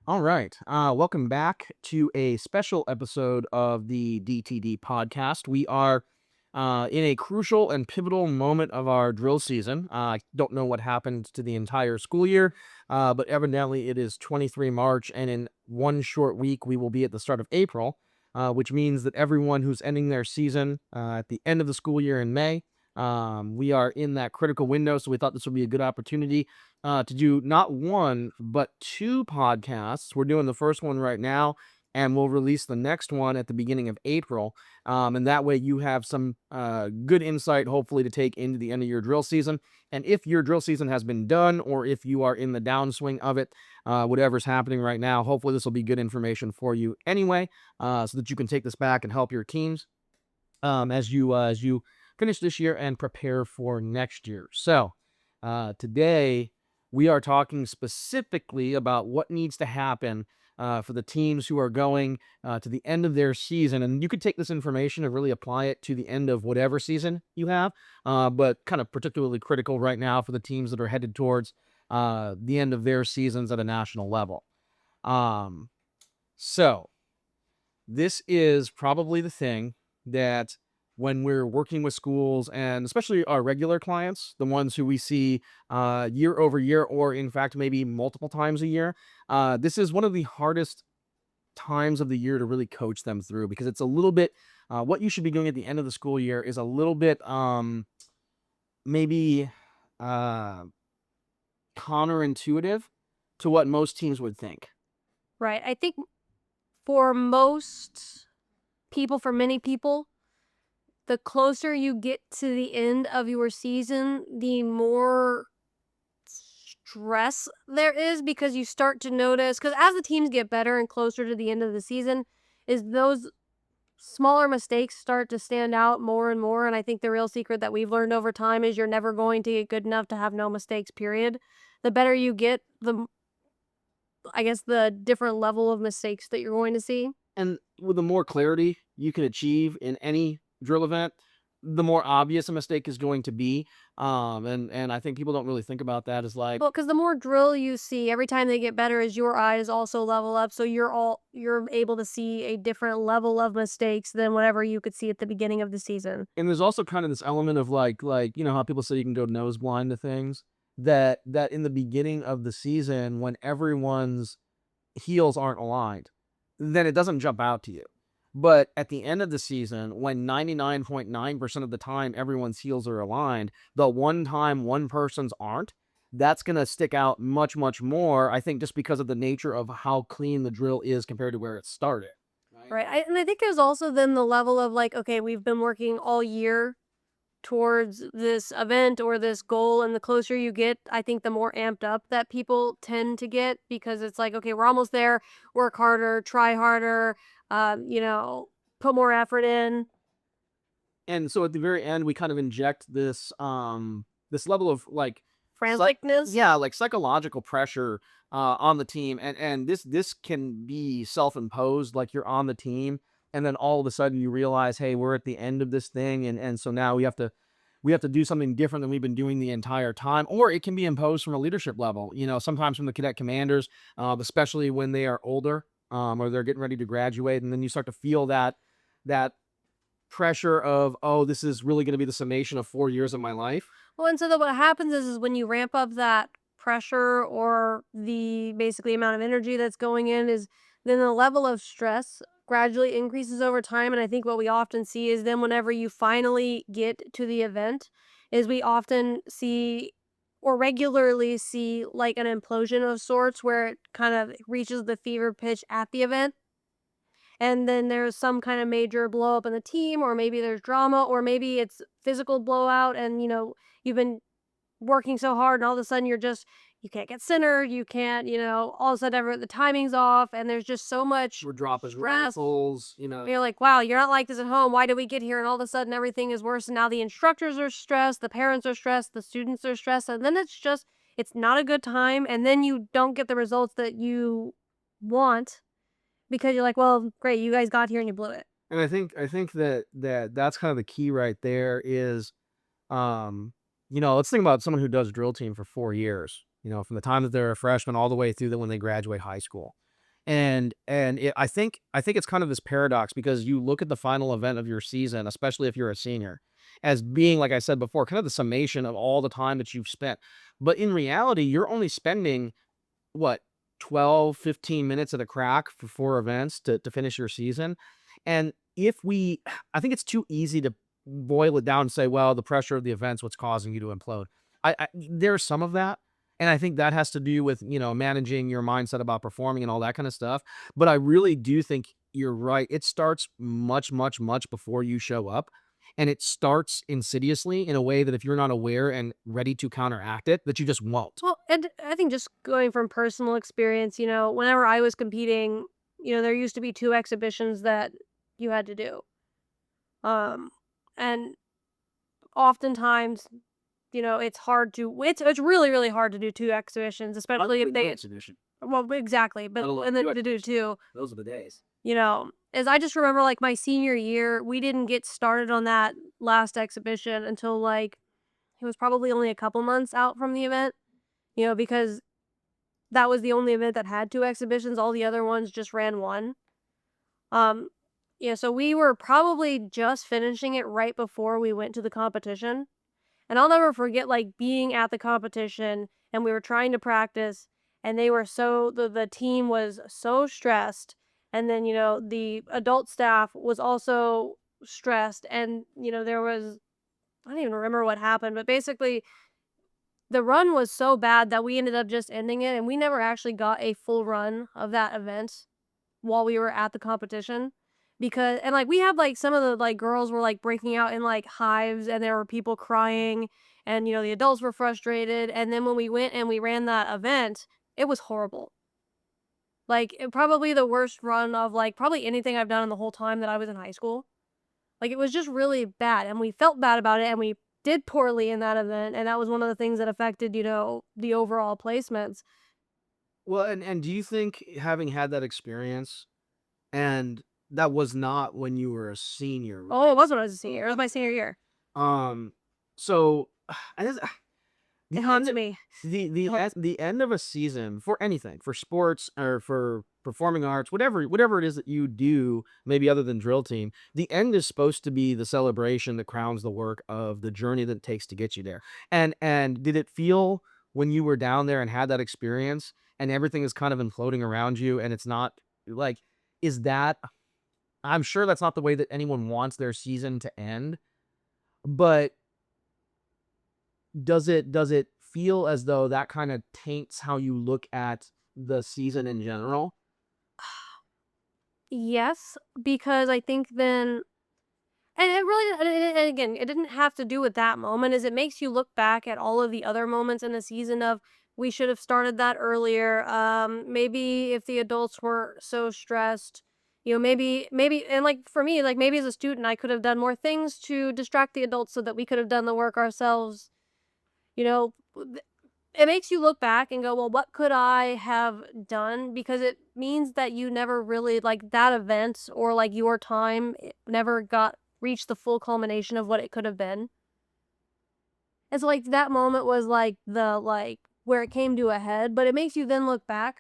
All right. Welcome back to a special episode of the DTD Podcast. We are in a crucial and pivotal moment of our drill season. I don't know what happened to the entire school year, but evidently it is 23 March, and in one short week, we will be at the start of April, which means that everyone who's ending their season at the end of the school year in May, we are in that critical window, so we thought this would be a good opportunity to do not one, but two podcasts. We're doing the first one right now, and we'll release the next one at the beginning of April. And that way you have some good insight, hopefully, to take into the end of your drill season. And if your drill season has been done, or if you are in the downswing of it, whatever's happening right now, hopefully this will be good information for you anyway, so that you can take this back and help your teams as you finish this year and prepare for next year. So today, we are talking specifically about what needs to happen for the teams who are going to the end of their season. And you could take this information and really apply it to the end of whatever season you have, but kind of particularly critical right now for the teams that are headed towards the end of their seasons at a national level. So this is probably the thing that when we're working with schools, and especially our regular clients, the ones who we see year over year, or in fact, maybe multiple times a year, this is one of the hardest times of the year to really coach them through, because it's a little bit, what you should be doing at the end of the school year is a little bit maybe counterintuitive to what most teams would think. Right. I think for most people, for many people, the closer you get to the end of your season, the more stress there is, because you start to notice, because as the teams get better and closer to the end of the season, is those smaller mistakes start to stand out more and more. And I think the real secret that we've learned over time is you're never going to get good enough to have no mistakes, period. The better you get, the different level of mistakes that you're going to see. And with the more clarity you can achieve in any drill event, the more obvious a mistake is going to be. And I think people don't really think about that as like, Well, because the more drill you see, every time they get better, as your eyes also level up, so you're able to see a different level of mistakes than whatever you could see at the beginning of the season. and there's also kind of this element of like, you know how people say you can go nose blind to things, that in the beginning of the season, when everyone's heels aren't aligned, then it doesn't jump out to you. But at the end of the season, when 99.9% of the time everyone's heels are aligned, the one time one person's aren't, that's going to stick out much, much more, I think, just because of the nature of how clean the drill is compared to where it started. Right. And I think there's also then the level of like, okay, we've been working all year towards this event or this goal, and the closer you get, I think the more amped up that people tend to get, because it's like, okay, we're almost there, work harder, try harder, put more effort in. And so at the very end, we kind of inject this this level of like Franticness. like psychological pressure on the team, and this can be self-imposed, like you're on the team, and then all of a sudden you realize, hey, we're at the end of this thing, and so now we have to do something different than we've been doing the entire time. Or it can be imposed from a leadership level, sometimes from the cadet commanders, especially when they are older, or they're getting ready to graduate, and then you start to feel that pressure of, oh, this is really going to be the summation of 4 years of my life. Well, and so what happens is when you ramp up that pressure, or the basically amount of energy that's going in, is then the level of stress gradually increases over time. And I think what we often see is then whenever you finally get to the event, is we often see or regularly see like an implosion of sorts, where it kind of reaches the fever pitch at the event. And then there's some kind of major blow up in the team, or maybe there's drama, or maybe it's physical blowout, and you've been working so hard, and all of a sudden you can't get centered, you can't, all of a sudden the timing's off, and there's just so much We're dropping stress. rifles, You're like, wow, you're not like this at home. Why did we get here? And all of a sudden everything is worse. And now the instructors are stressed, the parents are stressed, the students are stressed. And then it's not a good time. And then you don't get the results that you want, because you're like, well, great, you guys got here and you blew it. And I think that's kind of the key right there is, let's think about someone who does drill team for 4 years, from the time that they're a freshman all the way through when they graduate high school. I think it's kind of this paradox because you look at the final event of your season, especially if you're a senior, as being, like I said before, kind of the summation of all the time that you've spent. But in reality, you're only spending what, 12, 15 minutes at a crack for 4 events to finish your season. And if we I think it's too easy to boil it down and say, well, the pressure of the event's what's causing you to implode. There's some of that. And I think that has to do with, managing your mindset about performing and all that kind of stuff. But I really do think you're right. It starts much, much, much before you show up. And it starts insidiously in a way that if you're not aware and ready to counteract it, that you just won't. Well, and I think just going from personal experience, whenever I was competing, there used to be 2 exhibitions that you had to do. Um, and oftentimes, it's really, really hard to do 2 exhibitions, especially if they Exhibition. well, exactly, but Let alone and then 2 to do 2, Those are the days. as I just remember, like, my senior year, we didn't get started on that last exhibition until, like, it was probably only a couple months out from the event, because that was the only event that had 2 exhibitions, all the other ones just ran 1. Um, so we were probably just finishing it right before we went to the competition, and I'll never forget, like, being at the competition, and we were trying to practice, and they were the team was so stressed, and then, the adult staff was also stressed, and, there was I don't even remember what happened, but basically the run was so bad that we ended up just ending it, and we never actually got a full run of that event while we were at the competition like, we had, like, some of the, like, girls were, like, breaking out in, like, hives, and there were people crying, and, the adults were frustrated, and then when we went and we ran that event, it was horrible. Like, probably the worst run of, like, probably anything I've done in the whole time that I was in high school. Like, it was just really bad, and we felt bad about it, and we did poorly in that event, and that was one of the things that affected, the overall placements. Well, and do you think having had that experience, and that was not when you were a senior, Oh, right? it was when I was a senior. It was my senior year. Um, so, I just It the haunts end me. the end of a season for anything, for sports or for performing arts, whatever it is that you do, maybe other than drill team, the end is supposed to be the celebration that crowns the work of the journey that it takes to get you there. And did it feel when you were down there and had that experience and everything is kind of imploding around you and it's not like, is that I'm sure that's not the way that anyone wants their season to end, but does it feel as though that kinda taints how you look at the season in general? Yes, because I think then and it really and again, it didn't have to do with that moment, is it makes you look back at all of the other moments in the season of, "We should have started that earlier," maybe if the adults weren't so stressed, maybe and, like, for me, like, maybe as a student, I could have done more things to distract the adults so that we could have done the work ourselves, you know? It makes you look back and go, "Well, what could I have done?" Because it means that you never really like, that event or, like, your time, it never reached the full culmination of what it could have been. And so, like, that moment was, like, where it came to a head, but it makes you then look back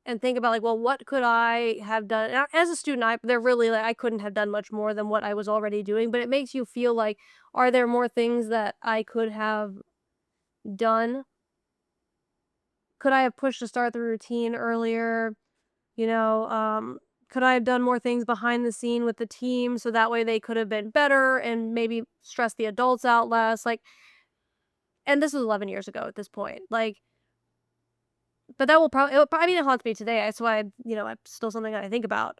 and think about, like, "Well, what could I have done?" As a student, I couldn't have done much more than what I was already doing, but it makes you feel like, are there more things that I could have done? Could I have pushed to start the routine earlier? You know, could I have done more things behind the scene with the team so that way they could have been better and maybe stress the adults out less? Like, and this was 11 years ago at this point. Like, but that will probably, I mean, it haunts me today. That's why, it's still something that I think about.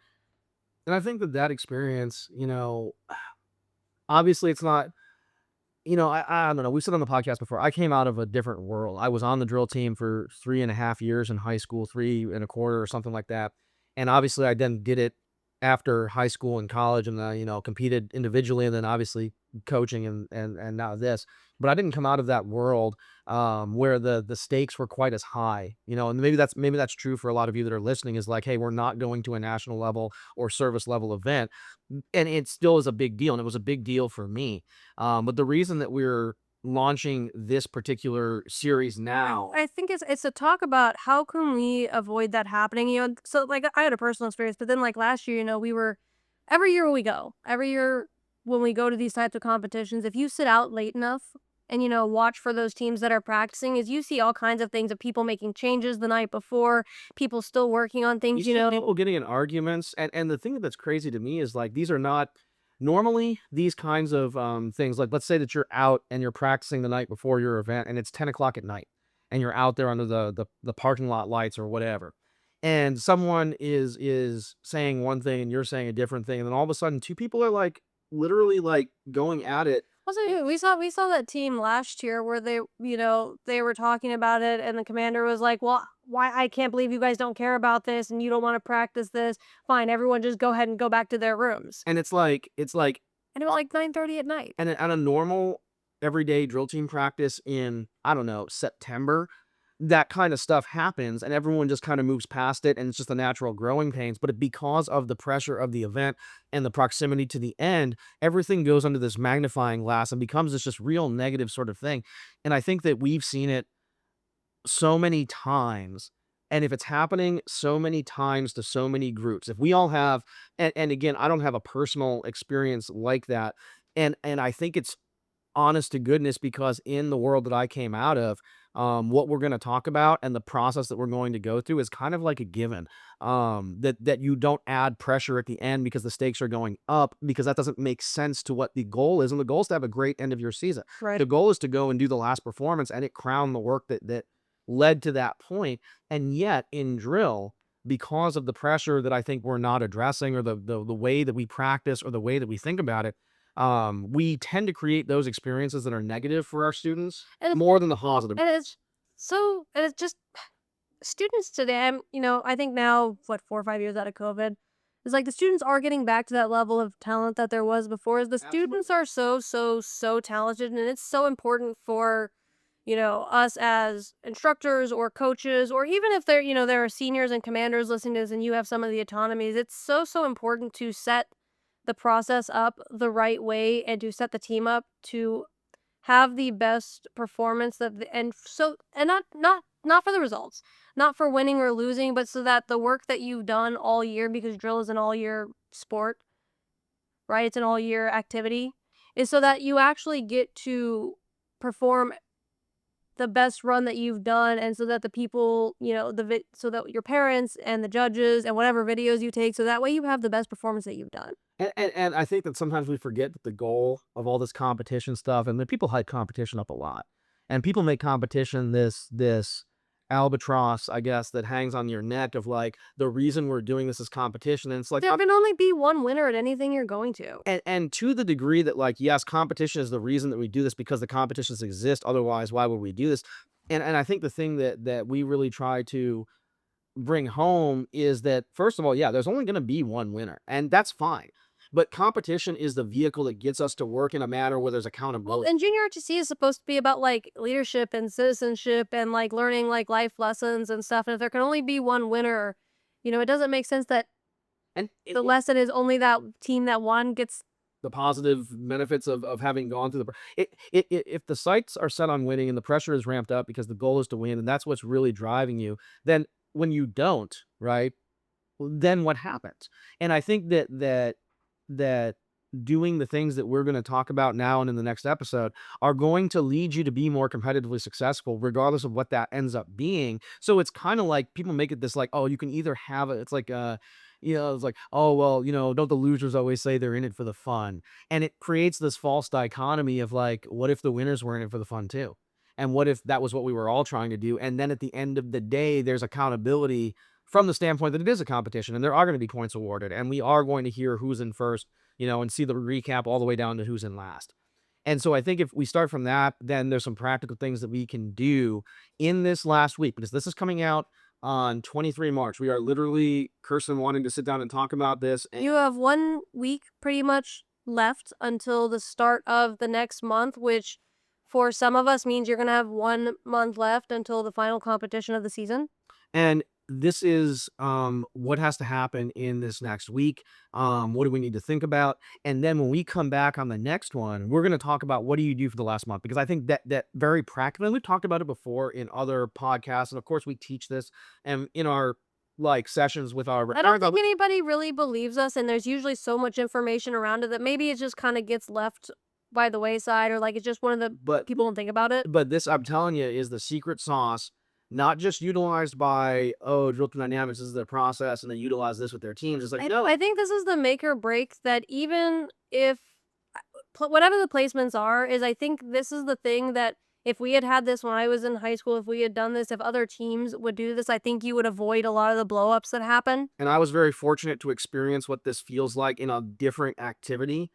And I think that that experience, obviously it's not I don't know, we said on the podcast before, I came out of a different world. I was on the drill team for 3.5 years in high school, 3 and a quarter or something like that, and obviously I then did it after high school and college and, competed individually and then obviously coaching and now this, but I didn't come out of that world, where the stakes were quite as high, and maybe that's true for a lot of you that are listening is like, "Hey, we're not going to a national level or service level event," and it still is a big deal, and it was a big deal for me. But the reason that we're launching this particular series now. I think it's a talk about how can we avoid that happening. So like I had a personal experience, but then like last year, we were every year when we go to these types of competitions, if you sit out late enough and watch for those teams that are practicing, is you see all kinds of things of people making changes the night before, people still working on You things, see people getting in arguments, and the thing that's crazy to me is like these are not normally these kinds of things. Like let's say that you're out and you're practicing the night before your event, and it's 10 o'clock at night, and you're out there under the parking lot lights or whatever, and someone is saying one thing and you're saying a different thing, and then all of a sudden two people are like literally like going at it. Also, we saw that team last year where they were talking about it, and the commander was like, "Well, why I can't believe you guys don't care about this, and you don't want to practice this. Fine, everyone just go ahead and go back to their rooms." And it's like And about like 9:30 at night. and on a normal everyday drill team practice in, I don't know, September, that kind of stuff happens and everyone just kind of moves past it and it's just the natural growing pains. But because of the pressure of the event and the proximity to the end, everything goes under this magnifying glass and becomes this just real negative sort of thing. And I think that we've seen it so many times. And if it's happening so many times to so many groups, if we all have, and again, I don't have a personal experience like that. And I think it's honest to goodness because in the world that I came out of, what we're going to talk about and the process that we're going to go through is kind of like a given. That you don't add pressure at the end because the stakes are going up because that doesn't make sense to what the goal is. And the goal is to have a great end of your season. Right. The goal is to go and do the last performance and it crown the work that led to that point. And yet in drill, because of the pressure that I think we're not addressing or the way that we practice or the way that we think about it, we tend to create those experiences that are negative for our students And more than the positive. and it's just students today. I think now, what, 4 or 5 years out of COVID, it's like the students are getting back to that level of talent that there was before. Is the students are so talented, and it's so important for us as instructors or coaches, or even if there are seniors and commanders listening to this and you have some of the autonomies, it's so important to set the process up the right way and to set the team up to have the best performance and not for the results, not for winning or losing, but so that the work that you've done all year, because drill is an all year sport, right? It's an all year activity, is so that you actually get to perform the best run that you've done, and so that the people, so that your parents and the judges and whatever videos you take, so that way you have the best performance that you've done. And I think that sometimes we forget that the goal of all this competition stuff, and then people hype competition up a lot, and people make competition this albatross, I guess, that hangs on your neck of like the reason we're doing this is competition, and it's like There can only be one winner at anything you're going to. and to the degree that like yes, competition is the reason that we do this because the competitions exist. Otherwise, why would we do this? And I think the thing that we really try to bring home is that first of all, yeah, there's only going to be one winner, and that's fine. But competition is the vehicle that gets us to work in a manner where there's Well, accountability. and junior RTC is supposed to be about like leadership and citizenship and like learning like life lessons and stuff. And if there can only be one winner, it doesn't make sense that And the lesson is only that team that won gets. the positive benefits of having gone through if the sights are set on winning and the pressure is ramped up because the goal is to win and that's what's really driving you, then when you don't, right, then what happens? And I think that doing the things that we're going to talk about now and in the next episode are going to lead you to be more competitively successful regardless of what that ends up being. So it's kind of like people make it this like, oh, you can either have it, it's like it's like, oh well, don't the losers always say they're in it for the fun? And it creates this false dichotomy of like, what if the winners were in it for the fun too? And what if that was what we were all trying to do? And then at the end of the day, there's accountability from the standpoint that it is a competition and there are going to be points awarded and we are going to hear who's in first, and see the recap all the way down to who's in last. And so I think if we start from that, then there's some practical things that we can do in this last week because this is coming out on 23 March. We are literally, Kirsten wanting to sit down and talk about this. And You have 1 week pretty much left until the start of the next month, which for some of us means you're going to have 1 month left until the final competition of the season. And this is what has to happen in this next week. What do we need to think about? And then when we come back on the next one, we're going to talk about what do you do for the last month? Because I think that very practically, we've talked about it before in other podcasts, and of course we teach this and in our like sessions with our I don't think anybody really believes us, and there's usually so much information around it that maybe it just kind of gets left by the wayside, or like it's just one of the but people don't think about it. but this I'm telling you is the secret sauce. Not just utilized by drill team dynamics this is their process, and they utilize this with their teams. It's like no, I think this is the make or break that even if whatever the placements are, is I think this is the thing that if we had had this when I was in high school, if we had done this, if other teams would do this, I think you would avoid a lot of the blow-ups that happen. and I was very fortunate to experience what this feels like in a different activity,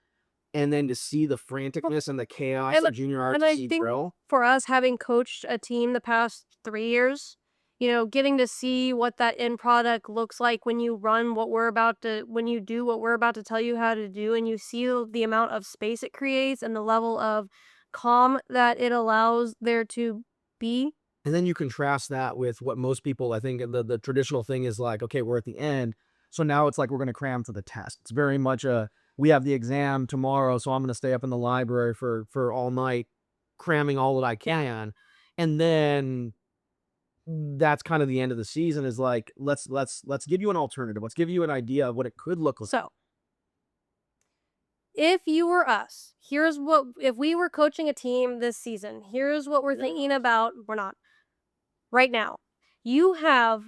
and then to see the franticness and the chaos And of junior and I RTC think drill. for us, having coached a team the past 3 years, getting to see what that end product looks like when you run when you do what we're about to tell you how to do, and you see the amount of space it creates and the level of calm that it allows there to be. And then you contrast that with what most people, I think the traditional thing is like, okay, we're at the end. So now it's like we're going to cram for the test. It's very much we have the exam tomorrow, so I'm going to stay up in the library for all night, cramming all that I can. And then that's kind of the end of the season is like, let's give you an alternative. Let's give you an idea of what it could look like. So, if you were us, if we were coaching a team this season, here's what we're thinking about. We're not. Right now, you have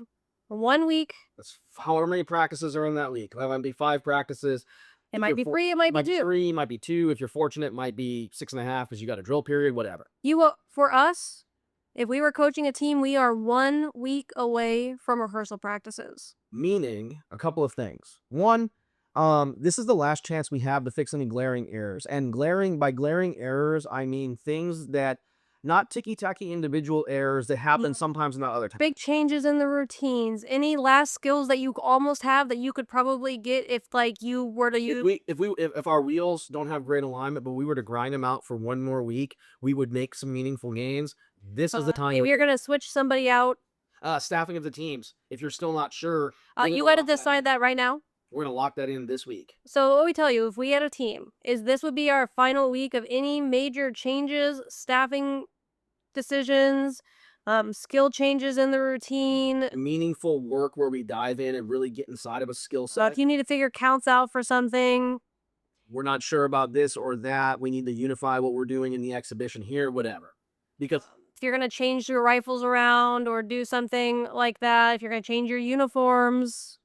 1 week. That's however many practices are in that week. It might be 5 practices. It might be 3, it might be 2. 3, might be 2. If you're fortunate, it might be 6.5 because you got a drill period, whatever. For us, if we were coaching a team, we are 1 week away from rehearsal practices. Meaning a couple of things. One, this is the last chance we have to fix any glaring errors. And by glaring errors, I mean things that not ticky-tacky individual errors that happen sometimes and not other times. Big changes in the routines, any last skills that you almost have that you could probably get if like you were to use. If our wheels don't have great alignment, but we were to grind them out for 1 more week, we would make some meaningful gains. This is the time. If you're gonna switch somebody out, staffing of the teams. If you're still not sure, you got to decide that right now. We're gonna lock that in this week. So what we tell you, if we had a team, is this would be our final week of any major changes, staffing decisions, skill changes in the routine. Meaningful work where we dive in and really get inside of a skill So set. if you need to figure counts out for something, we're not sure about this or that. We need to unify what we're doing in the exhibition here, whatever. Because if you're going to change your rifles around or do something like that, if you're going to change your uniforms,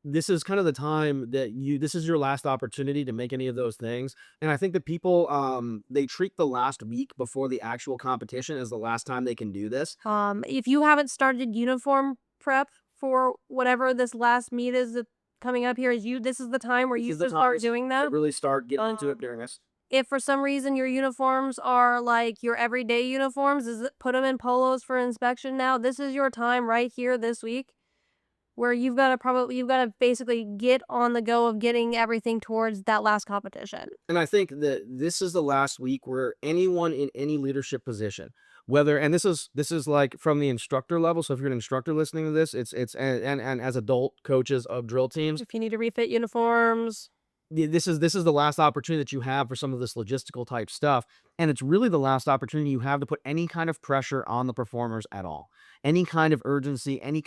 this is kind of the time that this is your last opportunity to make any of those things. And I think that people, they treat the last week before the actual competition as the last time they can do this. If you haven't started uniform prep for whatever this last meet is coming up here, this is the time where you should start doing that. Really start getting into it during this. If for some reason your uniforms are like your everyday uniforms, put them in polos for inspection now. This is your time right here this week where you've got to basically get on the go of getting everything towards that last competition. And I think that this is the last week where anyone in any leadership position, and this is like from the instructor level. So if you're an instructor listening to this, it's and as adult coaches of drill teams, if you need to refit uniforms, this is the last opportunity that you have for some of this logistical type stuff. And it's really the last opportunity you have to put any kind of pressure on the performers at all. Any kind of urgency, and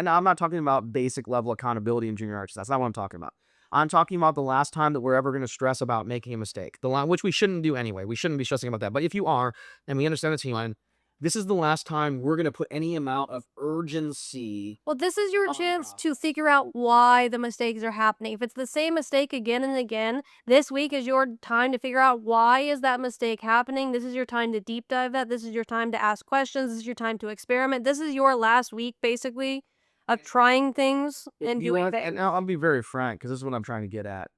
I'm not talking about basic level accountability in junior arts. That's not what I'm talking about. I'm talking about the last time that we're ever going to stress about making a mistake. Which we shouldn't do anyway. We shouldn't be stressing about that. But if you are, and we understand the team line, this is the last time we're going to put any amount of urgency. Well, this is your chance to figure out why the mistakes are happening. If it's the same mistake again and again, this week is your time to figure out why is that mistake happening. This is your time to deep dive that. This is your time to ask questions. This is your time to experiment. This is your last week, basically, of trying things and doing things. And I'll be very frank, because this is what I'm trying to get at.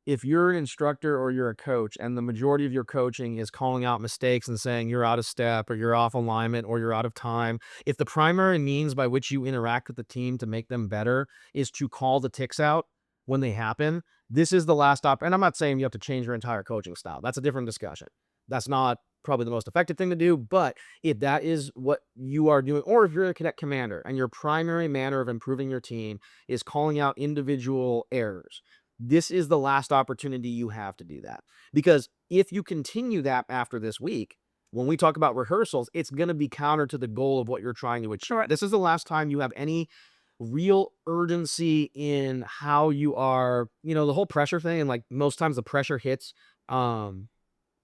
If you're an instructor or you're a coach and the majority of your coaching is calling out mistakes and saying you're out of step or you're off alignment or you're out of time, if the primary means by which you interact with the team to make them better is to call the ticks out when they happen, this is the last and I'm not saying you have to change your entire coaching style. That's a different discussion. That's not probably the most effective thing to do. But if that is what you are doing, or if you're a cadet commander and your primary manner of improving your team is calling out individual errors, this is the last opportunity you have to do that. Because if you continue that after this week, when we talk about rehearsals, it's going to be counter to the goal of what you're trying to achieve. Sure. This is the last time you have any real urgency in how you are, the whole pressure thing. And like most times the pressure hits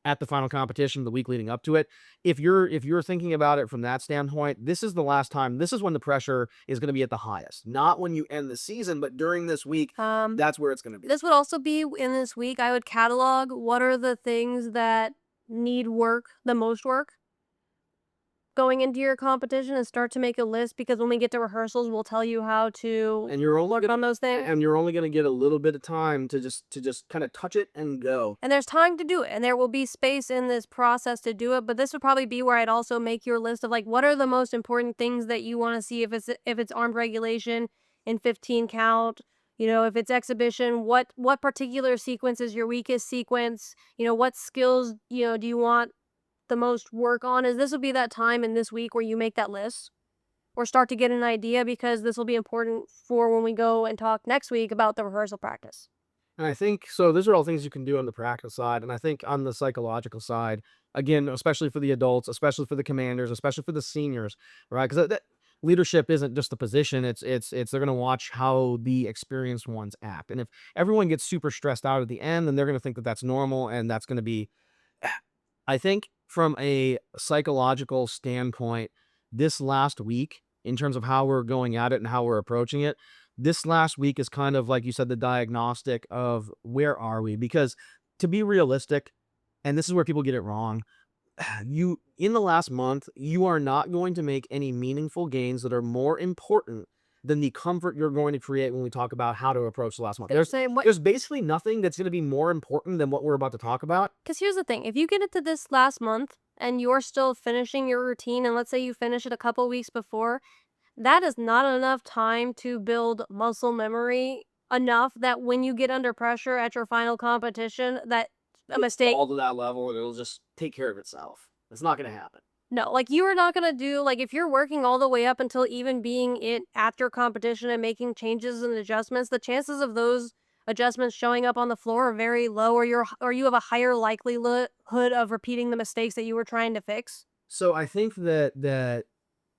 at the final competition, the week leading up to it. If you're thinking about it from that standpoint, this is the last time. This is when the pressure is going to be at the highest, not when you end the season, but during this week. That's where it's going to be. This would also be in this week. I would catalog what are the things that need work, the most work, going into your competition, and start to make a list, because when we get to rehearsals, we'll tell you how to And you're only work on those things. and you're only going to get a little bit of time to just kind of touch it and go. And there's time to do it, and there will be space in this process to do it. But this would probably be where I'd also make your list of like, what are the most important things that you want to see, if it's armed regulation in 15 count, if it's exhibition, what particular sequence is your weakest sequence, what skills, do you want the most work on. Is this will be that time in this week where you make that list or start to get an idea, because this will be important for when we go and talk next week about the rehearsal practice. And I think so. Those are all things you can do on the practice side. And I think on the psychological side, again, especially for the adults, especially for the commanders, especially for the seniors, right? Because that leadership isn't just a position. It's they're going to watch how the experienced ones act. And if everyone gets super stressed out at the end, then they're going to think that that's normal, and that's going to be. I think from a psychological standpoint, this last week, in terms of how we're going at it and how we're approaching it, this last week is kind of, like you said, the diagnostic of where are we? Because to be realistic, and this is where people get it wrong, in the last month, you are not going to make any meaningful gains that are more important than the comfort you're going to create when we talk about how to approach the last month. There's basically nothing that's going to be more important than what we're about to talk about. Because here's the thing. If you get into this last month and you're still finishing your routine, and let's say you finish it a couple weeks before, that is not enough time to build muscle memory enough that when you get under pressure at your final competition, that a mistake. All to that level, and it'll just take care of itself. It's not going to happen. No, like you are not going to do, like if you're working all the way up until even being at your competition and making changes and adjustments, the chances of those adjustments showing up on the floor are very low, or you have a higher likelihood of repeating the mistakes that you were trying to fix. So I think that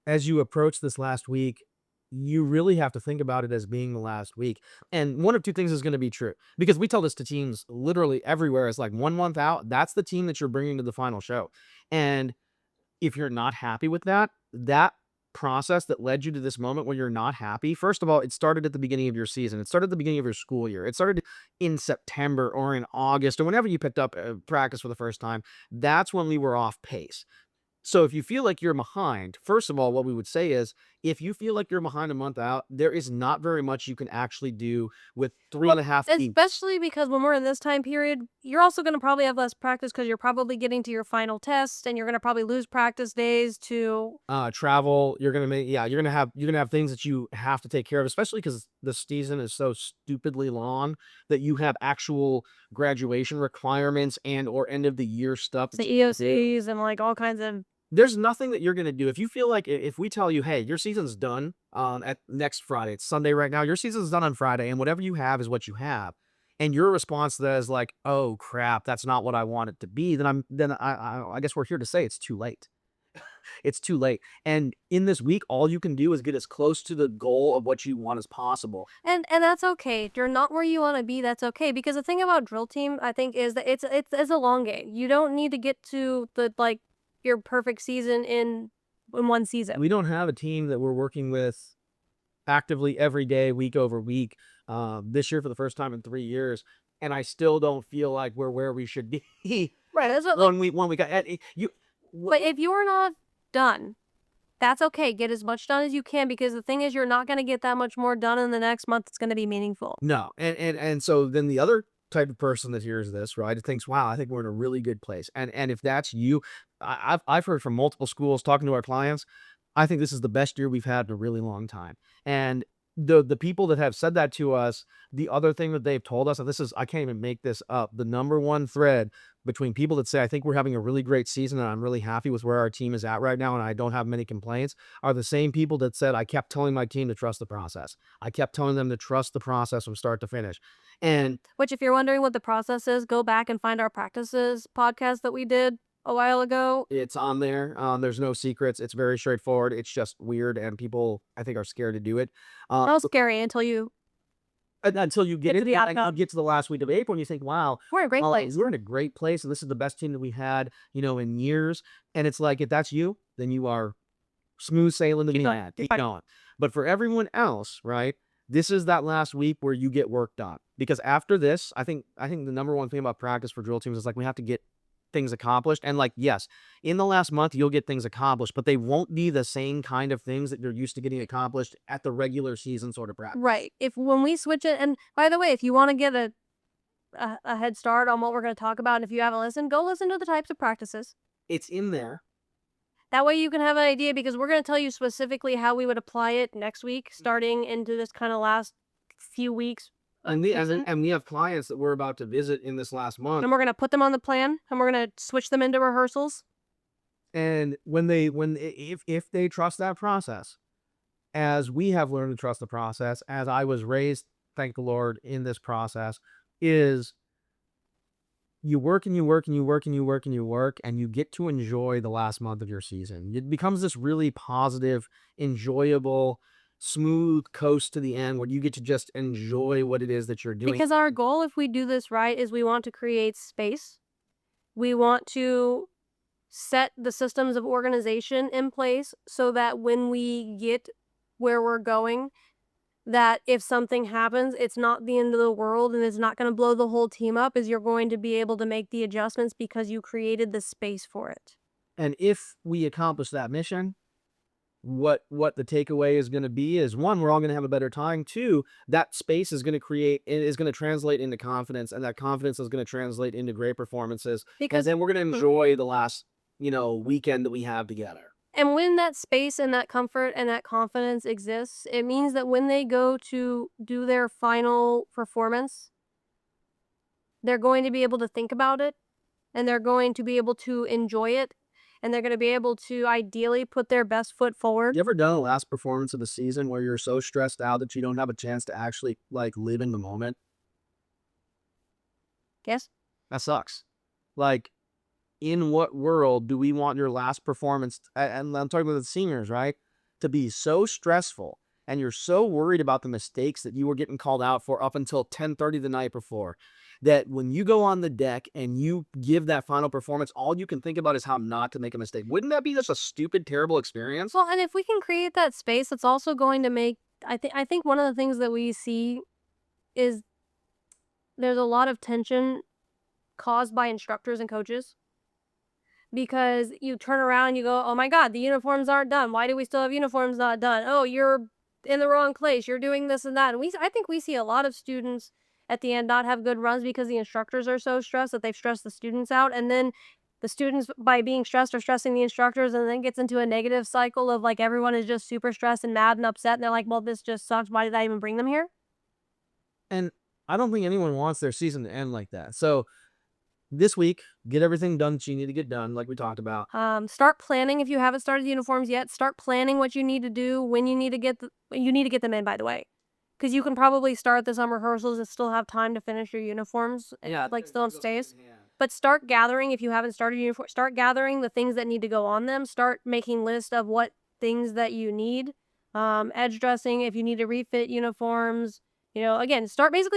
as you approach this last week, you really have to think about it as being the last week. And one of two things is going to be true, because we tell this to teams literally everywhere. It's like 1 month out, that's the team that you're bringing to the final show. And if you're not happy with that process that led you to this moment where you're not happy, first of all, it started at the beginning of your season. It started at the beginning of your school year. It started in September or in August or whenever you picked up practice for the first time. That's when we were off pace. So if you feel like you're behind, first of all, what we would say is, if you feel like you're behind a month out, there is not very much you can actually do with 3.5 weeks. Especially because when we're in this time period, you're also going to probably have less practice, because you're probably getting to your final test, and you're going to probably lose practice days to travel. You're going to have things that you have to take care of, especially because the season is so stupidly long that you have actual graduation requirements and or end of the year stuff. The EOCs and like all kinds of. There's nothing that you're going to do. If you feel like, if we tell you, hey, your season's done at next Friday, it's Sunday right now, your season's done on Friday, and whatever you have is what you have, and your response to that is like, oh crap, that's not what I want it to be, then I guess we're here to say it's too late. It's too late. And in this week, all you can do is get as close to the goal of what you want as possible. And that's okay. If you're not where you want to be, that's okay. Because the thing about drill team, I think, is that it's a long game. You don't need to get to the your perfect season in one season. We don't have a team that we're working with actively every day, week over week, this year for the first time in 3 years, and I still don't feel like we're where we should be. Right. That's what, when we got you. But if you're not done, that's okay. Get as much done as you can, because the thing is, you're not going to get that much more done in the next month. It's going to be meaningful. No, and so then the other type of person that hears this, right, thinks, wow, I think we're in a really good place. And if that's you, I've heard from multiple schools talking to our clients, I think this is the best year we've had in a really long time. And the people that have said that to us, the other thing that they've told us, and this is, I can't even make this up, the number one thread between people that say, I think we're having a really great season and I'm really happy with where our team is at right now and I don't have many complaints, are the same people that said, I kept telling my team to trust the process. I kept telling them to trust the process from start to finish. And Which, if you're wondering what the process is, go back and find our practices podcast that we did a while ago. it's on there. There's no secrets. It's very straightforward. It's just weird, and people, I think, are scared to do it. Not scary until you Until you get get to it, the and you outcome. get to the last week of April, and you think, "Wow, We're in a great place. we're in a great place, and this is the best team that we had, in years." And it's like, if that's you, then you are smooth sailing to the going. end. Keep Keep fighting. going. But for everyone else, right? This is that last week where you get work done, because after this, I think the number one thing about practice for drill teams is like we have to get things accomplished. And like, yes, in the last month you'll get things accomplished, but they won't be the same kind of things that you're used to getting accomplished at the regular season sort of practice. Right. If when we switch it, and by the way, if you want to get a head start on what we're going to talk about, and if you haven't listened, go listen to the types of practices. It's in there. That way you can have an idea, because we're going to tell you specifically how we would apply it next week, starting into this kind of last few weeks. And we have clients that we're about to visit in this last month. And we're going to put them on the plan, and we're going to switch them into rehearsals. And if they trust that process, as we have learned to trust the process, as I was raised, thank the Lord, in this process, is you work and you work and you work and you work and you work, and you get to enjoy the last month of your season. It becomes this really positive, enjoyable, smooth coast to the end where you get to just enjoy what it is that you're doing. Because our goal, if we do this right, is we want to create space. We want to set the systems of organization in place so that when we get where we're going, that if something happens, it's not the end of the world and it's not going to blow the whole team up, is you're going to be able to make the adjustments because you created the space for it. And if we accomplish that mission, what the takeaway is going to be is, one, we're all going to have a better time. Two, that space is going to translate into confidence, and that confidence is going to translate into great performances. Because And then we're going to enjoy the last, weekend that we have together. And when that space and that comfort and that confidence exists, it means that when they go to do their final performance, they're going to be able to think about it, and they're going to be able to enjoy it, and they're going to be able to ideally put their best foot forward. You ever done a last performance of the season where you're so stressed out that you don't have a chance to actually live in the moment? Yes? That sucks. Like, in what world do we want your last performance, and I'm talking about the seniors, right, to be so stressful, and you're so worried about the mistakes that you were getting called out for up until 10:30 the night before, that when you go on the deck and you give that final performance, all you can think about is how not to make a mistake? Wouldn't that be just a stupid, terrible experience? Well, and if we can create that space, it's also going to make, I think one of the things that we see is there's a lot of tension caused by instructors and coaches. Because you turn around and you go, oh my God, the uniforms aren't done. Why do we still have uniforms not done? Oh, you're in the wrong place. You're doing this and that. And I think we see a lot of students at the end not have good runs because the instructors are so stressed that they've stressed the students out. And then the students, by being stressed, are stressing the instructors, and then gets into a negative cycle of everyone is just super stressed and mad and upset. And they're like, well, this just sucks. Why did I even bring them here? And I don't think anyone wants their season to end like that. So this week, get everything done that you need to get done, like we talked about. Start planning if you haven't started uniforms yet. Start planning what you need to do, when you need to get them in, by the way. Because you can probably start this on rehearsals and still have time to finish your uniforms, still on stays. But start gathering if you haven't started uniform. Start gathering the things that need to go on them. Start making lists of what things that you need. Edge dressing, if you need to refit uniforms. Again,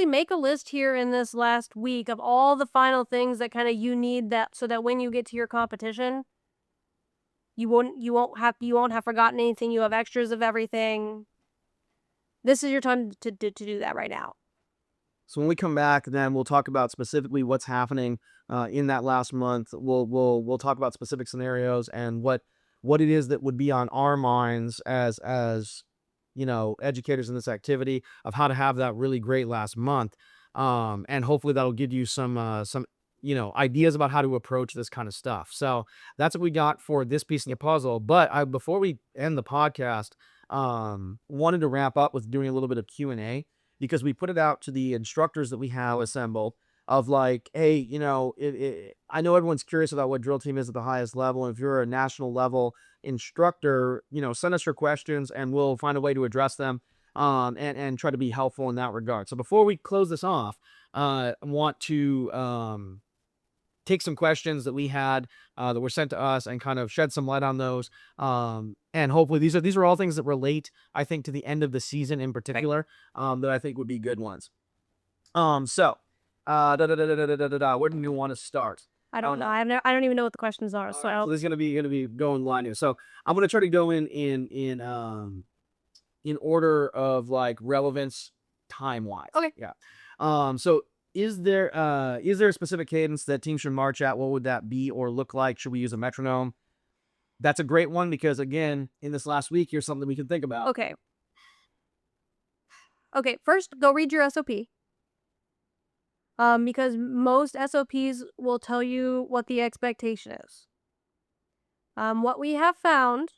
make a list here in this last week of all the final things that kind of you need, that so that when you get to your competition, you won't have forgotten anything. You have extras of everything. This is your time to do that right now. So when we come back, then we'll talk about specifically what's happening in that last month. We'll talk about specific scenarios and what it is that would be on our minds as educators in this activity, of how to have that really great last month. And hopefully that'll give you some ideas about how to approach this kind of stuff. So that's what we got for this piece of the puzzle. But before we end the podcast, wanted to wrap up with doing a little bit of Q&A, because we put it out to the instructors that we have assembled. of like, hey, I know everyone's curious about what drill team is at the highest level. And if you're a national level instructor, send us your questions and we'll find a way to address them, and try to be helpful in that regard. So before we close this off, I want to take some questions that we had that were sent to us and kind of shed some light on those. And hopefully these are all things that relate, I think, to the end of the season in particular, that I think would be good ones. Where do you want to start? I don't know. I don't even know what the questions are. So this is gonna be going line here. So I'm gonna try to go in order of like relevance time wise. Okay. Yeah. So is there a specific cadence that teams should march at? What would that be or look like? Should we use a metronome? That's a great one because again, in this last week, here's something we can think about. Okay. Okay, first go read your SOP. Because most SOPs will tell you what the expectation is. What we have found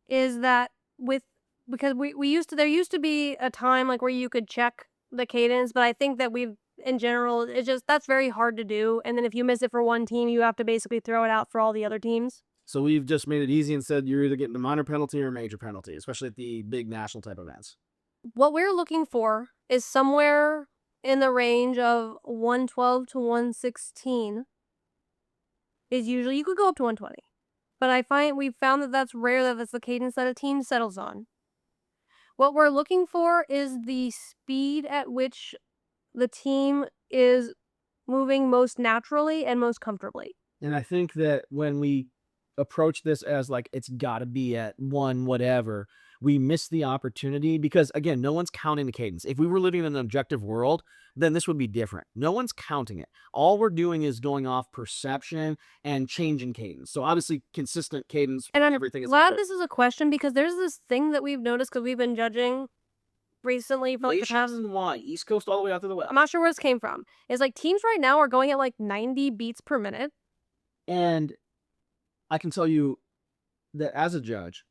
is that because there used to be a time like where you could check the cadence, but I think that in general, that's very hard to do. And then if you miss it for one team, you have to basically throw it out for all the other teams. So we've just made it easy and said you're either getting a minor penalty or a major penalty, especially at the big national type events. What we're looking for is somewhere in the range of 112 to 116 is usually, you could go up to 120. But we've found that that's rare, that that's the cadence that a team settles on. What we're looking for is the speed at which the team is moving most naturally and most comfortably. And I think that when we approach this as like it's got to be at one whatever, we miss the opportunity because again, no one's counting the cadence. If we were living in an objective world, then this would be different. No one's counting it. All we're doing is going off perception and changing cadence. So obviously consistent cadence and I'm everything is glad this is a question because there's this thing that we've noticed because we've been judging recently for like the past East Coast all the way out to the West. I'm not sure where this came from. It's like teams right now are going at like 90 beats per minute. And I can tell you that as a judge,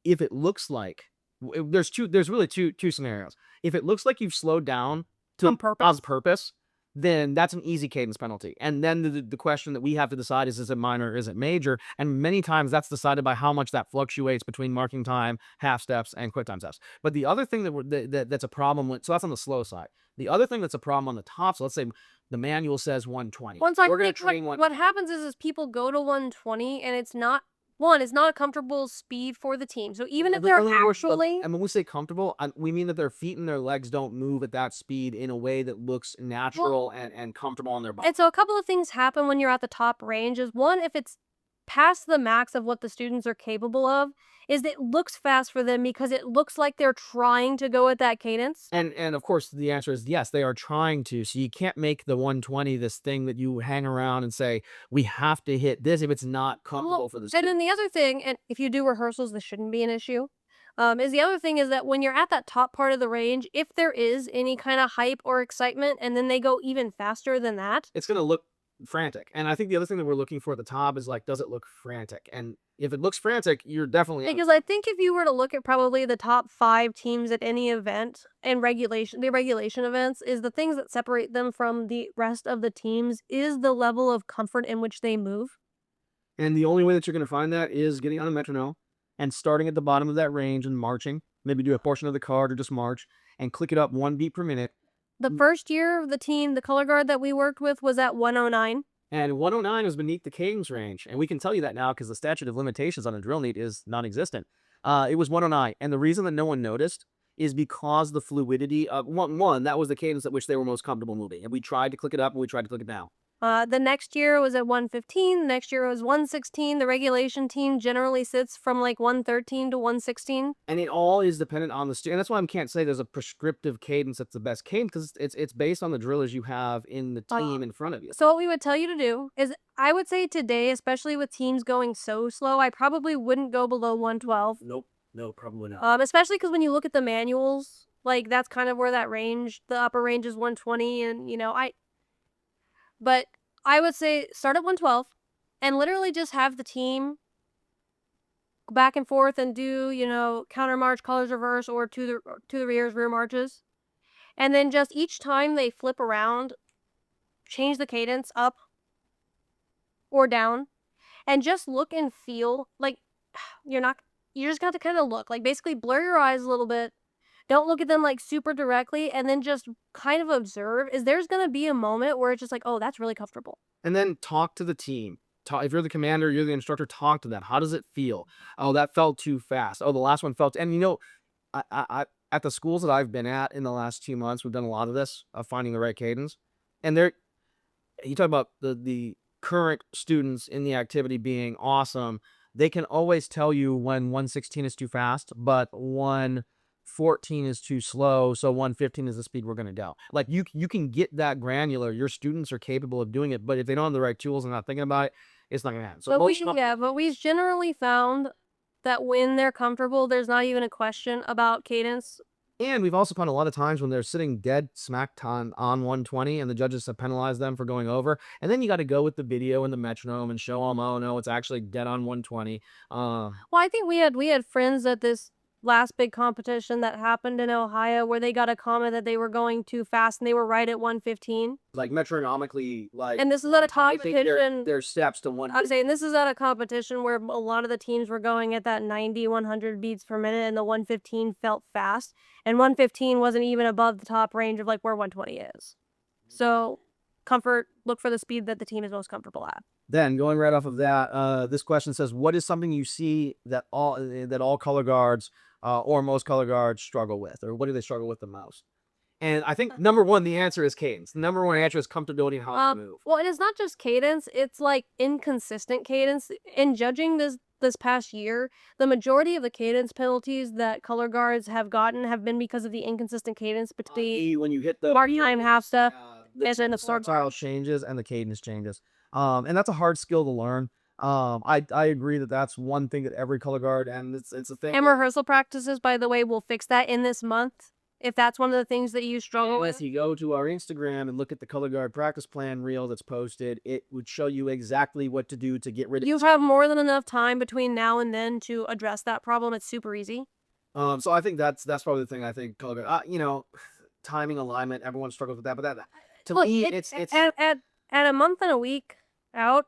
if it looks like there's really two scenarios. If it looks like you've slowed down on purpose, then that's an easy cadence penalty. And then the question that we have to decide is it minor or is it major? And many times that's decided by how much that fluctuates between marking time, half steps, and quick time steps. But the other thing that's a problem with, so that's on the slow side. The other thing that's a problem on the top, so let's say the manual says 120. We're going to train what happens is people go to 120 and it's not a comfortable speed for the team. So even if they're actually... And when we say comfortable, we mean that their feet and their legs don't move at that speed in a way that looks natural and comfortable on their body. And so a couple of things happen when you're at the top range is one, if it's past the max of what the students are capable of, is that it looks fast for them because it looks like they're trying to go at that cadence. And of course, the answer is yes, they are trying to. So you can't make the 120 this thing that you hang around and say, we have to hit this if it's not comfortable for the student. And then the other thing, and if you do rehearsals, this shouldn't be an issue, is the other thing is that when you're at that top part of the range, if there is any kind of hype or excitement, and then they go even faster than that, it's going to look frantic. And I think the other thing that we're looking for at the top is like, does it look frantic? And if it looks frantic, you're definitely... Because I think if you were to look at probably the top 5 teams at any event and the regulation events, is the things that separate them from the rest of the teams is the level of comfort in which they move. And the only way that you're going to find that is getting on a metronome and starting at the bottom of that range and marching. Maybe do a portion of the card or just march and click it up 1 beat per minute. The first year of the team, the color guard that we worked with was at 109. And 109 was beneath the cadence range. And we can tell you that now because the statute of limitations on a drill neat is non-existent. It was 109. And the reason that no one noticed is because the fluidity of one, that was the cadence at which they were most comfortable moving. And we tried to click it up and we tried to click it down. The next year was at 115. The next year was 116. The regulation team generally sits from like 113 to 116. And it all is dependent on the student. And that's why I can't say there's a prescriptive cadence that's the best cadence because it's based on the drillers you have in the team in front of you. So what we would tell you to do is, I would say today, especially with teams going so slow, I probably wouldn't go below 112. Nope. No, probably not. Especially because when you look at the manuals, like that's kind of where that range, the upper range is 120. And, but I would say start at 112 and literally just have the team go back and forth and do, counter march, colors reverse, or to the rear marches. And then just each time they flip around, change the cadence up or down, and just look and feel like you're just got to kind of look, like basically blur your eyes a little bit. Don't look at them like super directly, and then just kind of observe. There's going to be a moment where it's just like, oh, that's really comfortable. And then talk to the team. If you're the commander, you're the instructor, talk to them. How does it feel? Oh, that felt too fast. Oh, the last one felt. And I at the schools that I've been at in the last 2 months, we've done a lot of this of finding the right cadence. And you talk about the current students in the activity being awesome. They can always tell you when 116 is too fast, but 114 is too slow, so 115 is the speed we're going to go. Like you can get that granular. Your students are capable of doing it, but if they don't have the right tools and not thinking about it, it's not going to happen. So But we've generally found that when they're comfortable, there's not even a question about cadence. And we've also found a lot of times when they're sitting dead smack on 120 and the judges have penalized them for going over. And then you got to go with the video and the metronome and show them, oh, no, it's actually dead on 120. Well, I think we had friends at this last big competition that happened in Ohio where they got a comment that they were going too fast and they were right at 115. Like metronomically, like. And this is at a I think competition. their steps to 1. I'm saying this is at a competition where a lot of the teams were going at that 90, 100 beats per minute, and the 115 felt fast. And 115 wasn't even above the top range of like where 120 is. So look for the speed that the team is most comfortable at. Then going right off of that, this question says, what is something you see that all color guards or most color guards struggle with, or what do they struggle with the most? And I think number one, the answer is cadence. The number one answer is comfortability and how to move. Well, it is not just cadence; it's like inconsistent cadence. In judging this past year, the majority of the cadence penalties that color guards have gotten have been because of the inconsistent cadence between when you hit the mark time half step and the start style changes and the cadence changes. And that's a hard skill to learn. I agree that that's one thing that every color guard, and it's a thing. And rehearsal practices, by the way, will fix that in this month. If that's one of the things that you struggle with. If you go to our Instagram and look at the color guard practice plan reel that's posted, it would show you exactly what to do to get rid of it. You have more than enough time between now and then to address that problem. It's super easy. So I think that's probably the thing. I think color guard, timing, alignment, everyone struggles with that. But that to me, it's at a month and a week out.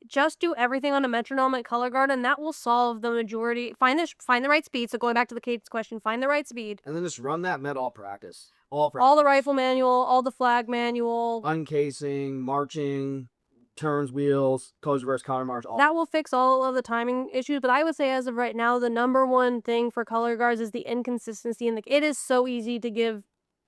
Just do everything on a metronome and color guard, and that will solve the majority. Find the right speed. So going back to the cadence question, find the right speed. And then just run that med all practice. All the rifle manual, all the flag manual. Uncasing, marching, turns, wheels, close reverse, counter march. That will fix all of the timing issues. But I would say as of right now, the number one thing for color guards is the inconsistency. It is so easy to give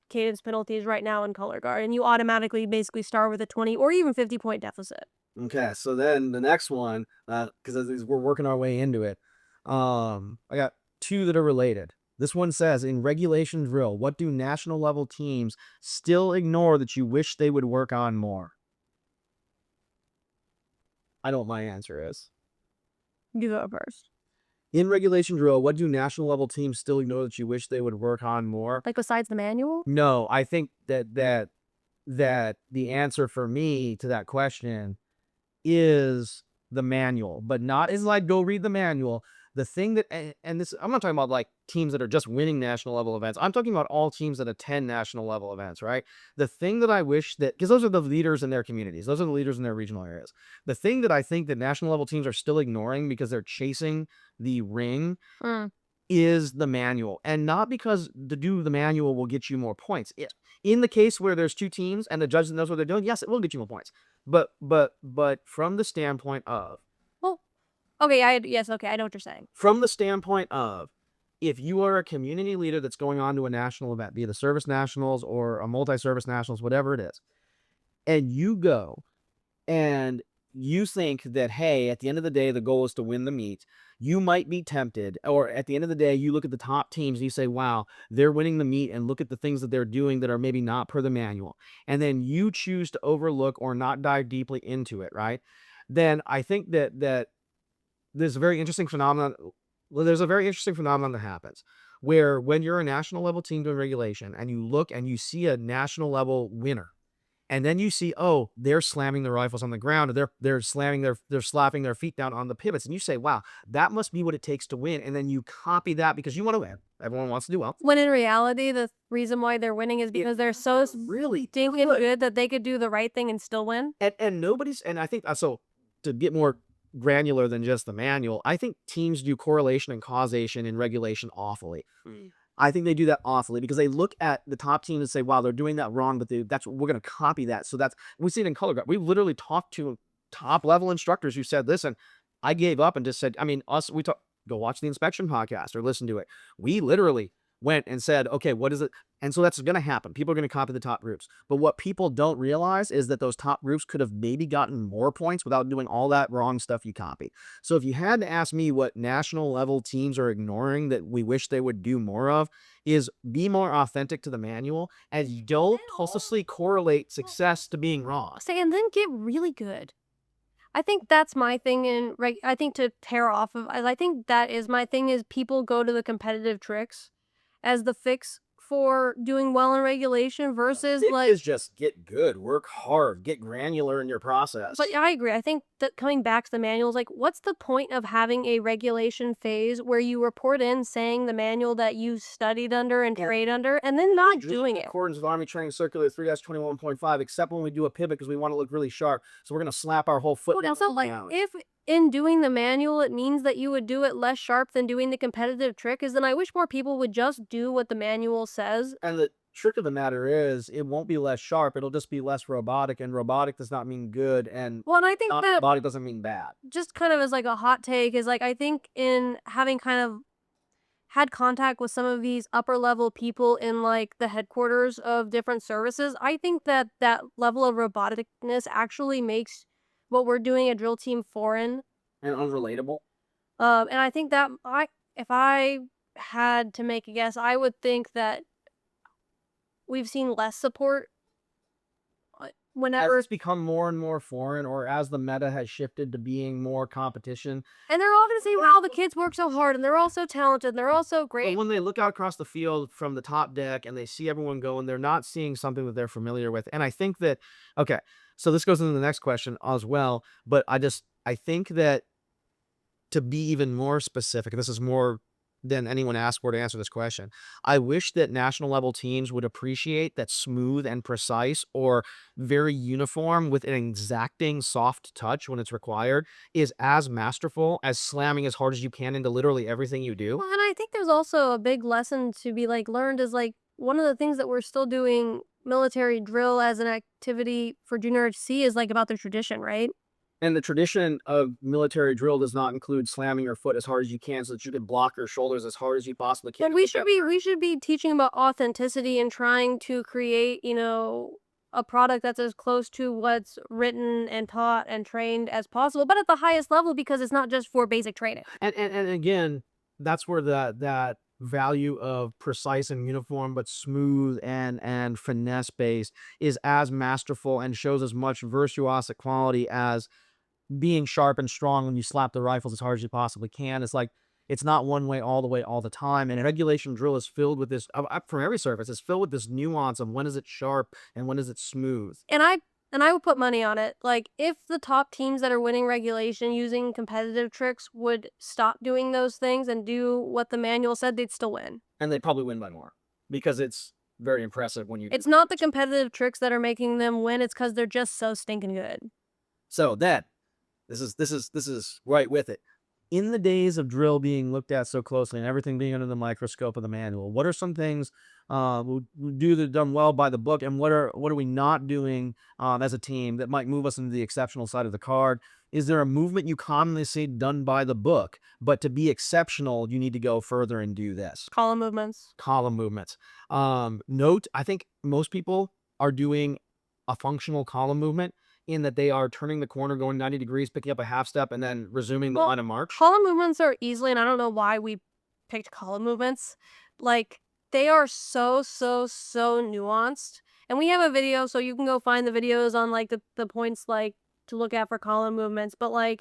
cadence penalties right now in color guard, and you automatically basically start with a 20 or even 50-point deficit. Okay, so then the next one, because we're working our way into it, I got two that are related. This one says, in regulation drill, what do national level teams still ignore that you wish they would work on more? I know what my answer is. You go first. In regulation drill, what do national level teams still ignore that you wish they would work on more? Like besides the manual? No, I think that the answer for me to that question is the manual, but not as like go read the manual. The thing that, and this, I'm not talking about like teams that are just winning national level events. I'm talking about all teams that attend national level events, right? The thing that I wish that, because those are the leaders in their communities, those are the leaders in their regional areas. The thing that I think that national level teams are still ignoring because they're chasing the ring is the manual. And not because to do the manual will get you more points. In the case where there's two teams and the judge knows what they're doing, yes, it will get you more points. But from the standpoint of, okay, I know what you're saying. From the standpoint of, if you are a community leader that's going on to a national event, be it a service nationals or a multi-service nationals, whatever it is, and you go and you think that, hey, at the end of the day, the goal is to win the meet, you might be tempted, or at the end of the day, you look at the top teams and you say, wow, they're winning the meet, and look at the things that they're doing that are maybe not per the manual. And then you choose to overlook or not dive deeply into it, right? Then I think that there's a very interesting phenomenon. Well, there's a very interesting phenomenon that happens where when you're a national level team doing regulation and you look and you see a national level winner, and then you see, oh, they're slamming their rifles on the ground, or they're slapping their feet down on the pivots, and you say, wow, that must be what it takes to win. And then you copy that because you want to win. Everyone wants to do well. When in reality, the reason why they're winning is because they're so Really stinking good that they could do the right thing and still win. And nobody's, and I think so to get more granular than just the manual, I think teams do correlation and causation and regulation awfully. I think they do that awfully because they look at the top team and say, wow, they're doing that wrong, but that's we're going to copy that. So we see it in color guard. We literally talked to top level instructors who said, listen, I gave up and just said, go watch the inspection podcast or listen to it. We literally went and said, okay, what is it? And so that's going to happen. People are going to copy the top groups. But what people don't realize is that those top groups could have maybe gotten more points without doing all that wrong stuff you copy. So if you had to ask me what national level teams are ignoring that we wish they would do more of, is be more authentic to the manual and don't closely correlate success to being wrong. And then get really good. I think that's my thing, and I think to tear off of, I think that is my thing, is people go to the competitive tricks as the fix for doing well in regulation versus is just get good, work hard, get granular in your process. But I agree. I think that coming back to the manuals, what's the point of having a regulation phase where you report in saying the manual that you studied under and trained under and then not doing it? In accordance with Army Training Circular 3-21.5, except when we do a pivot because we want to look really sharp. So we're going to slap our whole foot down. If in doing the manual it means that you would do it less sharp than doing the competitive trick, then I wish more people would just do what the manual says. And the trick of the matter is it won't be less sharp, it'll just be less robotic, and robotic does not mean good, and I think that robotic doesn't mean bad. Just kind of as a hot take is I think in having kind of had contact with some of these upper level people in the headquarters of different services, I think that level of roboticness actually makes what we're doing at drill team foreign and unrelatable. And I think that if I had to make a guess, I would think that we've seen less support whenever as it's become more and more foreign, or as the meta has shifted to being more competition. And they're all going to say, wow, the kids work so hard and they're all so talented and they're all so great. But when they look out across the field from the top deck and they see everyone going, they're not seeing something that they're familiar with. And I think that, okay, so this goes into the next question as well, but I think that to be even more specific, this is more than anyone asked for to answer this question, I wish that national level teams would appreciate that smooth and precise or very uniform with an exacting soft touch when it's required is as masterful as slamming as hard as you can into literally everything you do. Well, and I think there's also a big lesson to be learned is one of the things that we're still doing military drill as an activity for junior JROTC is about the tradition, right? And the tradition of military drill does not include slamming your foot as hard as you can so that you can block your shoulders as hard as you possibly can. And we should be teaching about authenticity and trying to create, a product that's as close to what's written and taught and trained as possible, but at the highest level because it's not just for basic training. And again, that's where that value of precise and uniform but smooth and finesse based is as masterful and shows as much virtuosic quality as being sharp and strong when you slap the rifles as hard as you possibly can. It's not one way all the way all the time. And regulation drill is filled with this, from every surface, it's filled with this nuance of when is it sharp and when is it smooth. And I would put money on it. If the top teams that are winning regulation using competitive tricks would stop doing those things and do what the manual said, they'd still win. And they'd probably win by more because it's very impressive when you. It's not the competitive tricks that are making them win. It's because they're just so stinking good. So this is right with it. In the days of drill being looked at so closely and everything being under the microscope of the manual, what are some things we do that are done well by the book, and what are we not doing as a team that might move us into the exceptional side of the card? Is there a movement you commonly see done by the book, but to be exceptional, you need to go further and do this? Column movements. Note, I think most people are doing a functional column movement in that they are turning the corner, going 90 degrees, picking up a half step, and then resuming the line of march. Column movements are easily, and I don't know why we picked column movements. They are so nuanced. And we have a video, so you can go find the videos on the points to look at for column movements. But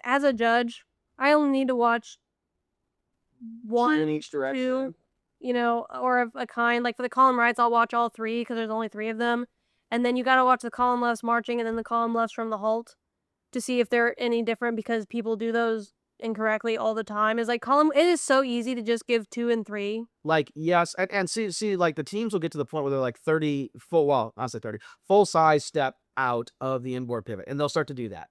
as a judge, I only need to watch one in each direction. Two, or of a kind. For the column rights, I'll watch all three because there's only three of them. And then you got to watch the column lefts marching and then the column lefts from the halt to see if they're any different because people do those incorrectly all the time is like column. It is so easy to just give 2 and 3. Like, yes, and see, like the teams will get to the point where they're like 30 full, well, I'll say 30, full size step out of the inboard pivot, and they'll start to do that.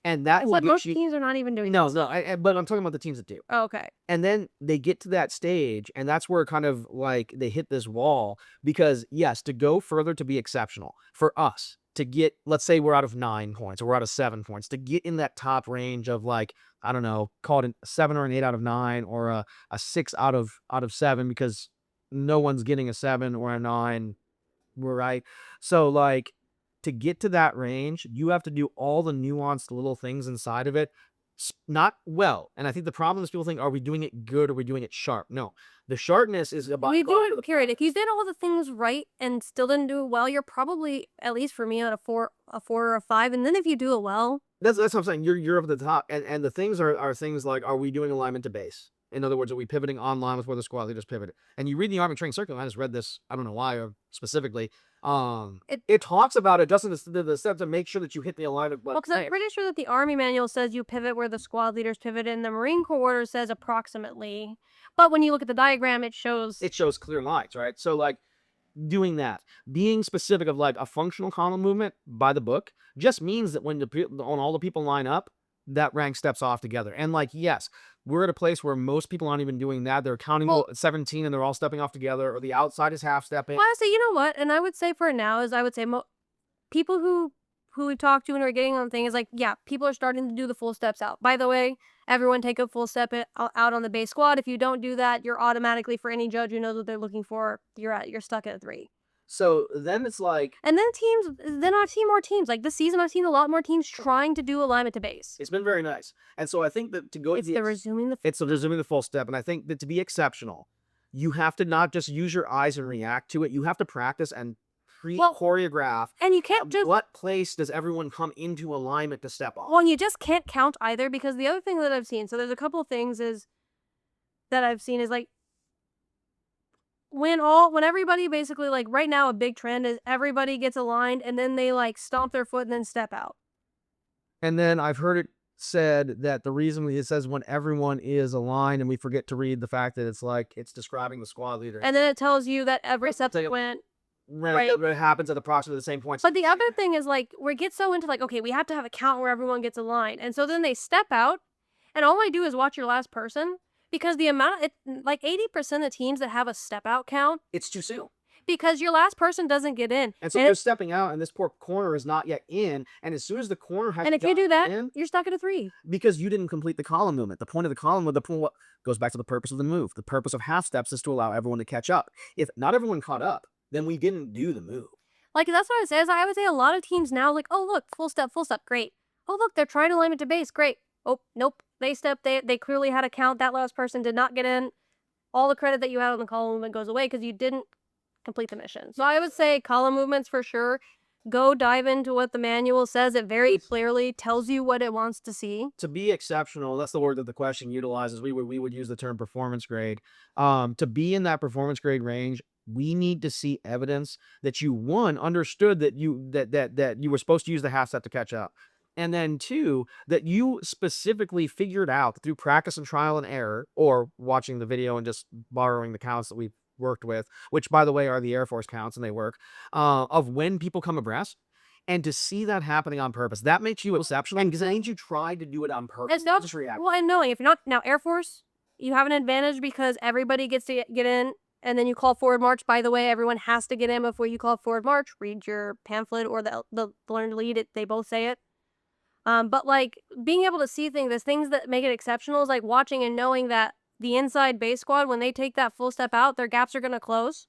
And that will But get most you. teams are not even doing No, this. no, but I'm talking about the teams that do. Oh, okay. And then they get to that stage, and that's where kind of like they hit this wall because, yes, to go further to be exceptional for us to get, let's say we're out of 9 points or we're out of 7 points, to get in that top range of like, I don't know, call it a 7 or an 8 out of 9 or a 6 out of 7 because no one's getting a 7 or a 9, right? So like to get to that range, you have to do all the nuanced little things inside of it not well. And I think the problem is people think, are we doing it good or are we doing it sharp? No, the sharpness is about We do it, period. If you did all the things right and still didn't do it well, you're probably, at least for me, at a 4 or a 5. And then if you do it well, that's what I'm saying. You're up at the top. And the things are things like, are we doing alignment to base? In other words, are we pivoting online with where the squad leaders pivoted? And you read the Army Training Circular, I just read this, I don't know why specifically. It talks about it, doesn't the steps to make sure that you hit the alignment. well, because I'm pretty sure that the Army manual says you pivot where the squad leaders pivot, and the Marine Corps order says approximately. But when you look at the diagram, it shows clear lines, right? So like doing that, being specific of like a functional column movement by the book just means that when on all the people line up, that rank steps off together. And like, yes, we're at a place where most people aren't even doing that. They're counting 17 and they're all stepping off together, or the outside is half stepping. Well, honestly, you know what? And I would say for now is I would say people who we talk to and are getting on things like, yeah, people are starting to do the full steps out. By the way, everyone take a full step out on the base squad. If you don't do that, you're automatically, for any judge who knows what they're looking for, you're stuck at a 3. So then it's like, and then I've seen more teams like this season. I've seen a lot more teams trying to do alignment to base. It's been very nice. And so I think that to go, it's resuming the full step. And I think that to be exceptional, you have to not just use your eyes and react to it. You have to practice and choreograph. And you can't just, what place does everyone come into alignment to step on? Well, and you just can't count either, because the other thing that I've seen, so there's a couple of things that I've seen is like, when everybody basically, like right now, a big trend is everybody gets aligned and then they like stomp their foot and then step out. And then I've heard it said that the reason it says when everyone is aligned, and we forget to read the fact that it's like it's describing the squad leader. And then it tells you that every subsequent it happens at approximately the same points. But the other thing is like we get so into like, okay, we have to have a count where everyone gets aligned. And so then they step out and all I do is watch your last person. Because the amount, like 80% of teams that have a step out count, it's too soon. Because your last person doesn't get in. And so they're stepping out, and this poor corner is not yet in. And as soon as the corner has, and if you do that, you're stuck at a 3. Because you didn't complete the column movement. The point of the column goes back to the purpose of the move. The purpose of half steps is to allow everyone to catch up. If not everyone caught up, then we didn't do the move. Like that's what I say. I would say a lot of teams now, like, oh look, full step, great. Oh look, they're trying alignment to base, great. Oh nope. They clearly had a count. That last person did not get in. All the credit that you had on the column movement goes away because you didn't complete the mission. So I would say column movements for sure. Go dive into what the manual says. It very clearly tells you what it wants to see. To be exceptional, that's the word that the question utilizes. We would use the term performance grade. To be in that performance grade range, we need to see evidence that you, one, understood that you were supposed to use the half step to catch up. And then 2, that you specifically figured out through practice and trial and error, or watching the video and just borrowing the counts that we've worked with, which by the way are the Air Force counts and they work, of when people come abreast. And to see that happening on purpose, that makes you exceptional. Because that means you tried to do it on purpose. It's not just react. Well, and knowing if you're not now Air Force, you have an advantage because everybody gets to get in. And then you call forward march. By the way, everyone has to get in before you call forward march. Read your pamphlet or the learn to lead. They both say it. But like being able to see things that make it exceptional is like watching and knowing that the inside base squad, when they take that full step out, their gaps are going to close,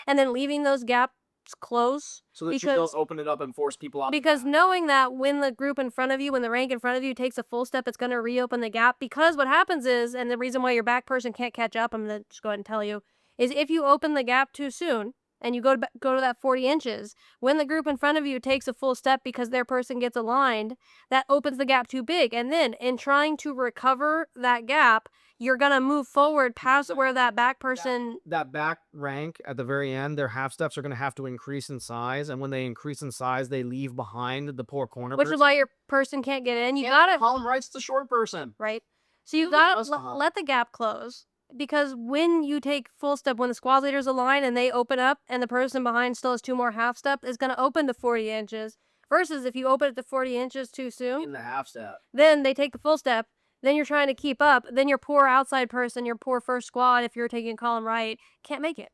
and then leaving those gaps close so that you don't open it up and force people out. Because knowing that when the group in front of you, when the rank in front of you takes a full step, it's going to reopen the gap. Because what happens is, and the reason why your back person can't catch up, I'm going to just go ahead and tell you, is if you open the gap too soon, and you go to that 40 inches, when the group in front of you takes a full step because their person gets aligned, that opens the gap too big. And then in trying to recover that gap, you're going to move forward past where that back person... That back rank at the very end, their half steps are going to have to increase in size. And when they increase in size, they leave behind the poor corner Which is why your person can't get in. You got to... Column right's the short person. Right. So you gotta let the gap close. Because when you take full step, when the squad leaders align and they open up and the person behind still has 2 more half step, it's gonna open to 40 inches. Versus if you open it to 40 inches too soon, In the half step. then they take the full step, then you're trying to keep up, then your poor outside person, your poor first squad, if you're taking column right, can't make it.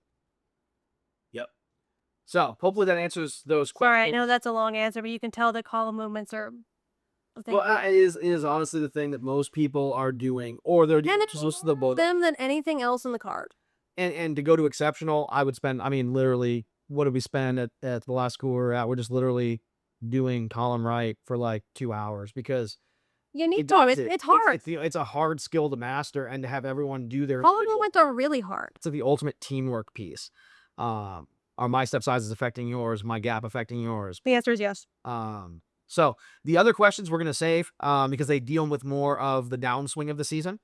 Yep. So hopefully that answers those Sorry, questions. I know that's a long answer, but you can tell the column movements are a thing. Well, it is honestly the thing that most people are doing, or they're And it's supposed to the more them than anything else in the card. And to go to exceptional, I would spend. I mean, literally, what did we spend at the last school we were at? We're just literally doing column right for like 2 hours because You need it time. does It's hard. It's a hard skill to master and to have everyone do their. Column movements are really hard. It's the ultimate teamwork piece. Are my step sizes affecting yours? My gap affecting yours? The answer is yes. So the other questions we're going to save because they deal with more of the downswing of the season.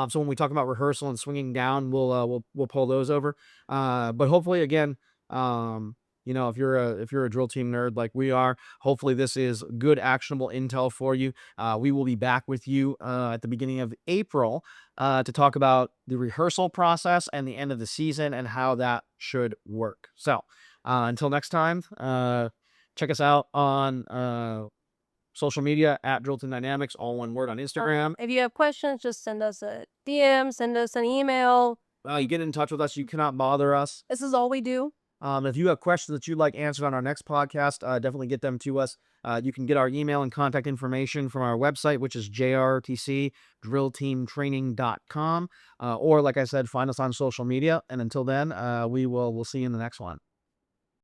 So when we talk about rehearsal and swinging down, we'll pull those over. But hopefully, again, if you're a drill team nerd like we are, hopefully this is good actionable intel for you. We will be back with you at the beginning of April to talk about the rehearsal process and the end of the season and how that should work. So until next time, check us out on social media at Drillton Dynamics, all one word on Instagram. If you have questions, just send us a DM, send us an email. You get in touch with us. You cannot bother us. This is all we do. If you have questions that you'd like answered on our next podcast, definitely get them to us. You can get our email and contact information from our website, which is JROTC, drillteamtraining.com. Or like I said, find us on social media. And until then, we'll see you in the next one.